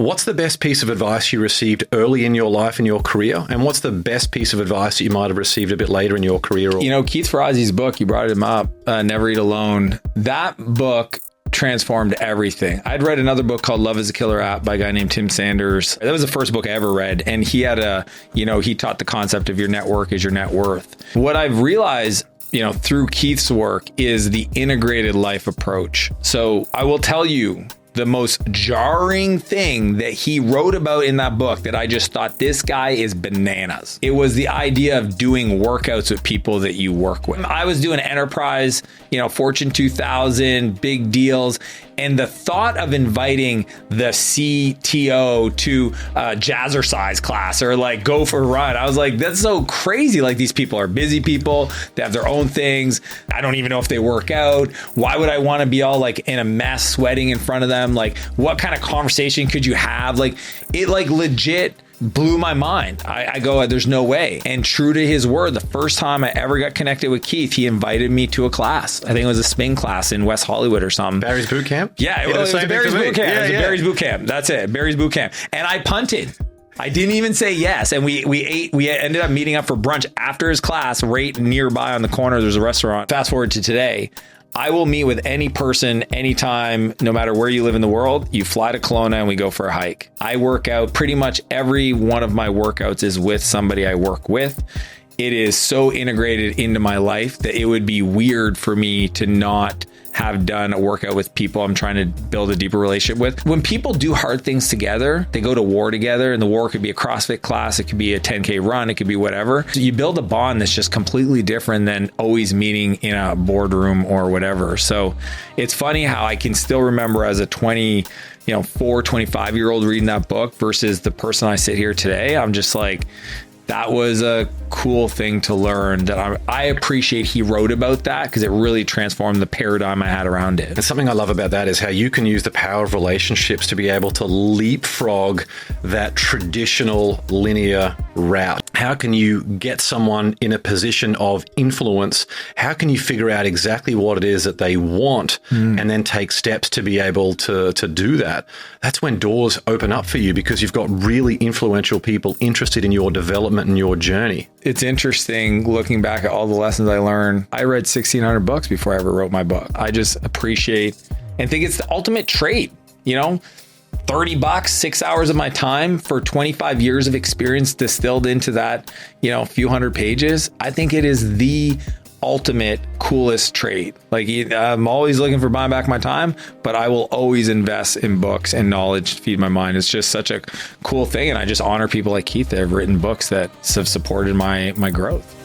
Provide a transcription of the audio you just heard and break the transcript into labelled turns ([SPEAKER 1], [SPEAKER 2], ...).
[SPEAKER 1] What's the best piece of advice you received early in your life, in your career? And what's the best piece of advice that you might have received a bit later in your career?
[SPEAKER 2] Keith Ferrazzi's book, you brought him up, Never Eat Alone. That book transformed everything. I'd read another book called Love is a Killer App by a guy named Tim Sanders. That was the first book I ever read. And he had he taught the concept of your network is your net worth. What I've realized through Keith's work is the integrated life approach. So I will tell you, the most jarring thing that he wrote about in that book that I just thought, this guy is bananas. It was the idea of doing workouts with people that you work with. I was doing enterprise, Fortune 2000, big deals. And the thought of inviting the CTO to a jazzercise class or go for a run, I was like, that's so crazy. These people are busy people. They have their own things. I don't even know if they work out. Why would I want to be all in a mess, sweating in front of them? What kind of conversation could you have? It legit blew my mind. I go, there's no way. And true to his word, the first time I ever got connected with Keith, he invited me to a class. I think it was a spin class in West Hollywood or something.
[SPEAKER 1] Barry's Boot Camp?
[SPEAKER 2] Yeah, it was a Barry's Boot Camp. It was a Barry's Boot Camp. That's it. Barry's Boot Camp. And I punted. I didn't even say yes. And we ended up meeting up for brunch after his class right nearby on the corner. There's a restaurant. Fast forward to today. I will meet with any person, anytime, no matter where you live in the world. You fly to Kelowna and we go for a hike. I work out. Pretty much every one of my workouts is with somebody I work with. It is so integrated into my life that it would be weird for me to not have done a workout with people I'm trying to build a deeper relationship with. When people do hard things together, they go to war together, and the war could be a CrossFit class, it could be a 10K run, it could be whatever. So you build a bond that's just completely different than always meeting in a boardroom or whatever. So it's funny how I can still remember as a 25-year-old reading that book versus the person I sit here today. I'm just like, that was a cool thing to learn that I appreciate he wrote about that, because it really transformed the paradigm I had around it.
[SPEAKER 1] And something I love about that is how you can use the power of relationships to be able to leapfrog that traditional linear route. How can you get someone in a position of influence? How can you figure out exactly what it is that they want and then take steps to be able to do that? That's when doors open up for you, because you've got really influential people interested in your development and your journey.
[SPEAKER 2] It's interesting looking back at all the lessons I learned. I read 1,600 books before I ever wrote my book. I just appreciate and think it's the ultimate trait, $30, 6 hours of my time for 25 years of experience distilled into that, few hundred pages. I think it is the ultimate coolest trait. I'm always looking for buying back my time, but I will always invest in books and knowledge to feed my mind. It's just such a cool thing. And I just honor people like Keith that have written books that have supported my growth.